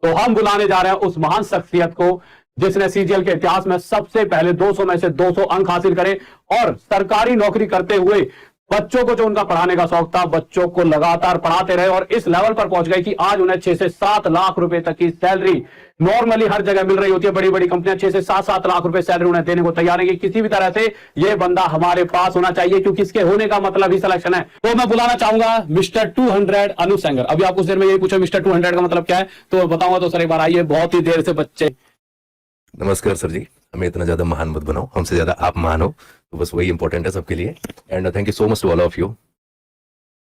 तो हम बुलाने जा रहे हैं उस महान शख्सियत को जिसने सीजीएल के इतिहास में सबसे पहले 200 में से 200 अंक हासिल करे और सरकारी नौकरी करते हुए बच्चों को जो उनका पढ़ाने का शौक था, बच्चों को लगातार पढ़ाते रहे और इस लेवल पर पहुंच गए कि आज उन्हें 6 से 7 लाख रुपए तक की सैलरी नॉर्मली हर जगह मिल रही होती है। बड़ी बड़ी कंपनियां 6 से 7 लाख रुपए सैलरी उन्हें देने को तैयार है कि किसी भी तरह से यह बंदा हमारे पास होना चाहिए, क्योंकि इसके होने का मतलब ही सिलेक्शन है। तो मैं बुलाना चाहूंगा मिस्टर 200 अनु सेंगर। अभी आप कुछ देर में यही पूछे मिस्टर 200 का मतलब क्या है, तो बताऊंगा। तो सर एक बार आइए, बहुत ही देर से बच्चे। नमस्कार सर जी, हमें इतना ज्यादा महान मत बनाओ, हमसे ज्यादा आप महान हो, तो बस वही इंपॉर्टेंट है सबके लिए। And thank you so much to all of you.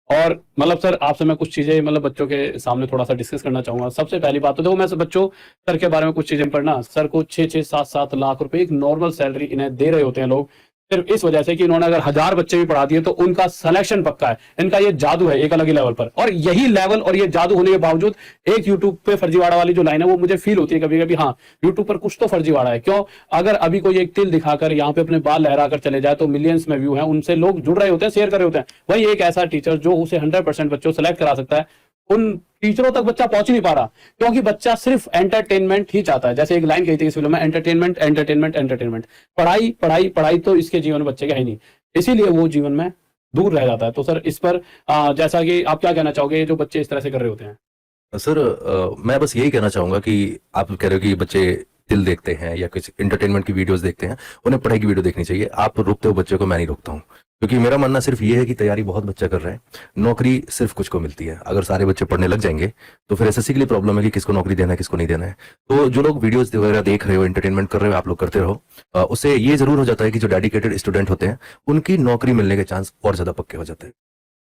और मतलब सर आपसे मैं कुछ चीजें मतलब बच्चों के सामने थोड़ा सा डिस्कस करना चाहूंगा। सबसे पहली बात तो देखो, मैं बच्चों सर के बारे में कुछ चीजें पढ़ना, सर को 6 7 लाख रुपए एक नॉर्मल सैलरी इन्हें दे रहे होते हैं लोग, सिर्फ इस वजह से कि इन्होंने अगर 1000 बच्चे भी पढ़ा दिए तो उनका सिलेक्शन पक्का है। इनका ये जादू है एक अलग ही लेवल पर, और यही लेवल और ये जादू होने के बावजूद एक यूट्यूब पे फर्जीवाड़ा वाली जो लाइन है वो मुझे फील होती है कभी कभी, हाँ यूट्यूब पर कुछ तो फर्जीवाड़ा है। क्यों? अगर अभी कोई एक तिल दिखाकर यहाँ पे अपने बाल लहरा कर चले जाए तो मिलियंस में व्यू है, उनसे लोग जुड़ रहे होते हैं, शेयर कर रहे होते हैं। वही एक ऐसा टीचर जो उसे 100% बच्चों सेलेक्ट करा सकता है, उन टीचरों तक बच्चा पहुंच ही नहीं पा रहा, क्योंकि बच्चा सिर्फ एंटरटेनमेंट ही चाहता है। जैसे एक लाइन कही थी इस फिल्म में, एंटरटेनमेंट एंटरटेनमेंट एंटरटेनमेंट, पढ़ाई पढ़ाई पढ़ाई, तो इसके जीवन में बच्चे का ही नहीं, इसीलिए वो जीवन में दूर रह जाता है। तो सर इस पर जैसा कि आप क्या कहना चाहोगे जो बच्चे इस तरह से कर रहे होते हैं? सर मैं बस यही कहना चाहूंगा कि आप कह रहे हो कि बच्चे दिल देखते हैं या कुछ इंटरटेनमेंट की वीडियोस देखते हैं, उन्हें पढ़ाई की वीडियो देखनी चाहिए। आप रोकते हो बच्चे को, मैं नहीं रोकता हूँ, क्योंकि मेरा मानना सिर्फ ये है कि तैयारी बहुत बच्चा कर रहा है, नौकरी सिर्फ कुछ को मिलती है। अगर सारे बच्चे पढ़ने लग जाएंगे तो फिर एसएससी के लिए प्रॉब्लम है कि किसको नौकरी देना है किसको नहीं देना है। तो जो लोग वीडियोस वगैरह देख रहे हो, एंटरटेनमेंट कर रहे हो, आप लोग करते रहो। उससे ये जरूर हो जाता है कि जो डेडिकेटेड स्टूडेंट होते हैं उनकी नौकरी मिलने के चांस और ज्यादा पक्के हो जाते हैं।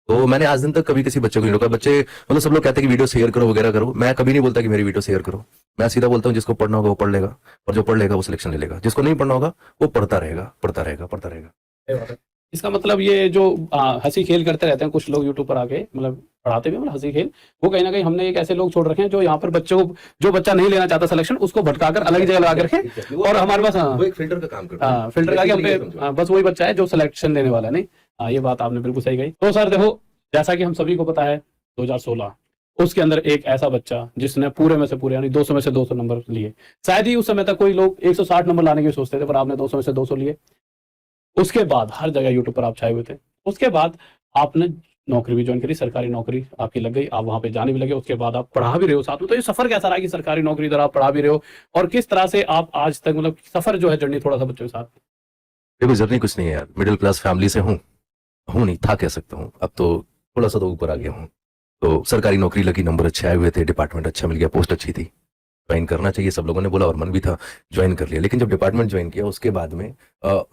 तो मैंने आज दिन तक कभी किसी बच्चे को नहीं रोका। बच्चे मतलब सब लोग कहते हैं कि वीडियो शेयर करो वगैरह करो, मैं कभी नहीं बोलता कि मेरी वीडियो शेयर करो। मैं सीधा बोलता हूँ जिसको पढ़ना होगा वो पढ़ लेगा, और जो पढ़ लेगा वो सिलेक्शन ले लेगा, जिसको नहीं पढ़ना होगा वो पढ़ता रहेगा पढ़ता रहेगा पढ़ता रहेगा। इसका मतलब ये जो हंसी खेल करते रहते हैं कुछ लोग यूट्यूब पर आके, मतलब पढ़ाते भी मतलब हंसी खेल, वो कहीं ना कहीं हमने एक ऐसे लोग छोड़ रखे हैं जो यहाँ पर बच्चों को, जो बच्चा नहीं लेना चाहता सिलेक्शन, उसको भटकाकर अलग जगह लगा करके, और हमारे पास वो एक फिल्टर का काम करता है, फिल्टर का कि बस वही बच्चा है जो सिलेक्शन लेने वाला है। नहीं, ये बात आपने बिल्कुल सही कही। तो सर देखो, जैसा कि हम सभी को पता है 2016 उसके अंदर एक ऐसा बच्चा जिसने पूरे में से पूरे यानी 200 में से 200 नंबर लिए, शायद ही उस समय तक कोई लोग 160 नंबर लाने की सोचते थे, पर आपने 200 में से 200 लिए। उसके बाद हर जगह यूट्यूब पर आप छाए हुए थे। उसके बाद आपने नौकरी भी ज्वाइन करी, सरकारी नौकरी आपकी लग गई, आप वहां पे जाने भी लगे, उसके बाद आप पढ़ा भी रहे हो साथ में। तो ये सफर कैसा रहा कि सरकारी नौकरी इधर आप पढ़ा भी रहे हो, और किस तरह से आप आज तक मतलब सफर जो है जर्नी, थोड़ा सा बच्चों के साथ? देखो जर्नी कुछ नहीं है यार, मिडिल क्लास फैमिली से हूँ नहीं था कह सकता हूँ, अब तो थोड़ा सा तो ऊपर आ गया हूँ। तो सरकारी नौकरी लगी, नंबर अच्छे आए हुए थे, डिपार्टमेंट अच्छा मिल गया, पोस्ट अच्छी थी, ज्वाइन करना चाहिए सब लोगों ने बोला और मन भी था, ज्वाइन कर लिया। लेकिन जब डिपार्टमेंट ज्वाइन किया उसके बाद में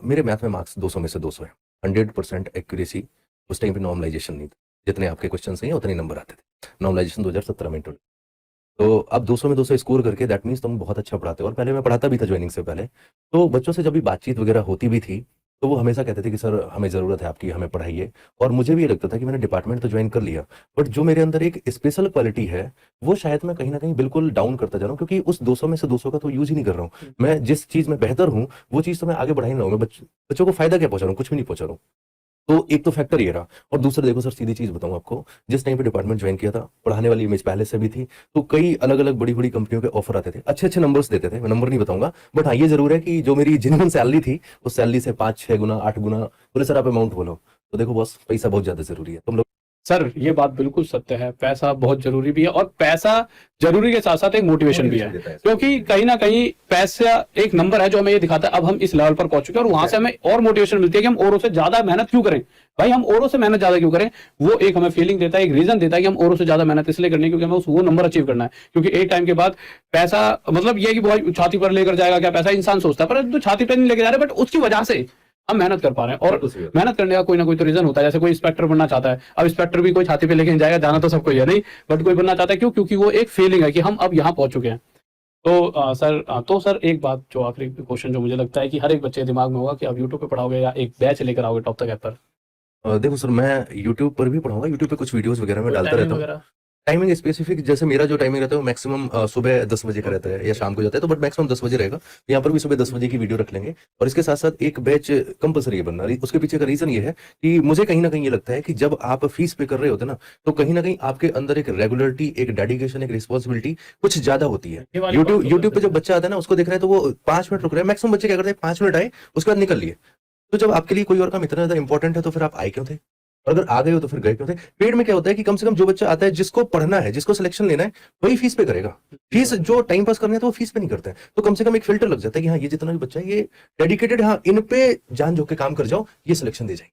मेरे मैथ में मार्क्स 200 में से 200 है, 100% एक्यूरेसी। उस टाइम पे नॉर्मलाइजेशन नहीं था, जितने आपके क्वेश्चन हैं उतने नंबर आते थे। नॉर्मलाइजेशन 2017 में इंट्रोड्यूस। तो अब 200 में 200 स्कोर करके दैट मीन्स तुम बहुत अच्छा पढ़ाते हो। और पहले मैं पढ़ाता भी था ज्वाइनिंग से पहले, तो बच्चों से जब भी बातचीत वगैरह होती भी थी तो वो हमेशा कहते थे कि सर हमें ज़रूरत है आपकी, हमें पढ़ाइए। और मुझे भी ये लगता था कि मैंने डिपार्टमेंट तो ज्वाइन कर लिया, बट जो मेरे अंदर एक स्पेशल क्वालिटी है वो शायद मैं कहीं ना कहीं बिल्कुल डाउन करता जा रहा हूँ, क्योंकि उस 200 में से 200 का तो यूज ही नहीं कर रहा हूँ। मैं जिस चीज़ में बेहतर हूँ वो चीज़ तो मैं आगे बढ़ा ही ना हूँ। मैं बच्चों को फायदा क्या पहुंचा रहा हूँ? कुछ भी नहीं पहुंचा रहा हूँ। तो एक तो फैक्टर ये रहा। और दूसरा देखो सर, सीधी चीज बताऊं आपको, जिस टाइम पे डिपार्टमेंट ज्वाइन किया था, पढ़ाने वाली इमेज पहले से भी थी, तो कई अलग अलग बड़ी बड़ी कंपनियों के ऑफर आते थे, अच्छे अच्छे नंबर्स देते थे, मैं नंबर नहीं बताऊंगा, बट हाँ ये जरूर है कि जो मेरी जेन्युइन सैलरी थी उस सैलरी से 5-6 गुना 8 गुना, बोले सर आप अमाउंट बोलो। तो देखो बॉस, पैसा बहुत ज्यादा जरूरी है। तुम लोग सर ये बात बिल्कुल सत्य है, पैसा बहुत जरूरी भी है, और पैसा जरूरी के साथ साथ एक मोटिवेशन भी है, क्योंकि कहीं ना कहीं पैसा एक नंबर है जो हमें ये दिखाता है अब हम इस लेवल पर पहुंच चुके हैं, और वहां से हमें और मोटिवेशन मिलती है कि हम औरों से ज्यादा मेहनत क्यों करें। भाई हम औरों से मेहनत ज्यादा क्यों करें, वो एक हमें फीलिंग देता है, एक रीजन देता है कि हम औरों से ज्यादा मेहनत इसलिए करनी है क्योंकि हमें वो नंबर अचीव करना है। क्योंकि एक टाइम के बाद पैसा मतलब ये कि बहुत छाती पर लेकर जाएगा क्या पैसा, इंसान सोचता है, पर तो छाती पर नहीं लेकर जा रहे, बट उसकी वजह से हम मेहनत कर पा रहे हैं। और मेहनत करने का कोई ना कोई तो रीजन होता है। जैसे कोई इंस्पेक्टर बनना चाहता है, अब इंस्पेक्टर भी कोई छाती पे लेके जाएगा, जाना तो सबको ही है नहीं, बट कोई बनना चाहता है क्यों? क्योंकि वो एक फीलिंग है कि हम अब यहाँ पहुंच चुके हैं। तो सर एक बात जो आखिरी क्वेश्चन जो मुझे लगता है कि हर एक बच्चे के दिमाग में होगा कि आप यूट्यूब पे पढ़ाओगे या एक बैच लेकर आओगे टॉप तक ऐप पर? देखो सर, मैं यूट्यूब पर भी पढ़ाऊंगा, यूट्यूब पे कुछ वीडियोस वगैरह में डालता रहता हूँ। टाइमिंग स्पेसिफिक, जैसे मेरा जो टाइमिंग रहता है वो मैक्सिमम सुबह 10 बजे का रहता है या शाम को जाता है, तो बट मैक्सिमम 10 बजे रहेगा। यहाँ पर भी सुबह 10 बजे की वीडियो रख लेंगे। और इसके साथ साथ एक बैच कंपलसरी है बनना। उसके पीछे का रीजन ये है कि मुझे कहीं ना कहीं ये लगता है कि जब आप फीस पे कर रहे होते हैं ना, तो कहीं ना कहीं आपके अंदर एक रेगुलरिटी, एक डेडिकेशन, एक रिस्पॉन्सिबिलिटी कुछ ज्यादा होती है। ये वाली बात तो यूट्यूब पे सर जब बच्चा आता है ना, उसको देख रहा है तो वो 5 मिनट रुक रहा है। मैक्सिमम बच्चे क्या करते हैं, 5 मिनट आए उसके बाद निकल लिए। तो जब आपके लिए कोई और काम इतना ज्यादा इंपॉर्टेंट है तो फिर आप आए क्यों थे? और अगर आ गए हो तो फिर गए क्यों थे? पेड में क्या होता है कि कम से कम जो बच्चा आता है, जिसको पढ़ना है, जिसको सिलेक्शन लेना है, वही फीस पे करेगा। फीस जो टाइम पास करना है तो वो फीस पे नहीं करते हैं। तो कम से कम एक फिल्टर लग जाता है कि हाँ, ये जितना भी बच्चा है ये डेडिकेटेड, हाँ इन पे जान झोंक के काम कर जाओ, ये सिलेक्शन दे जाए।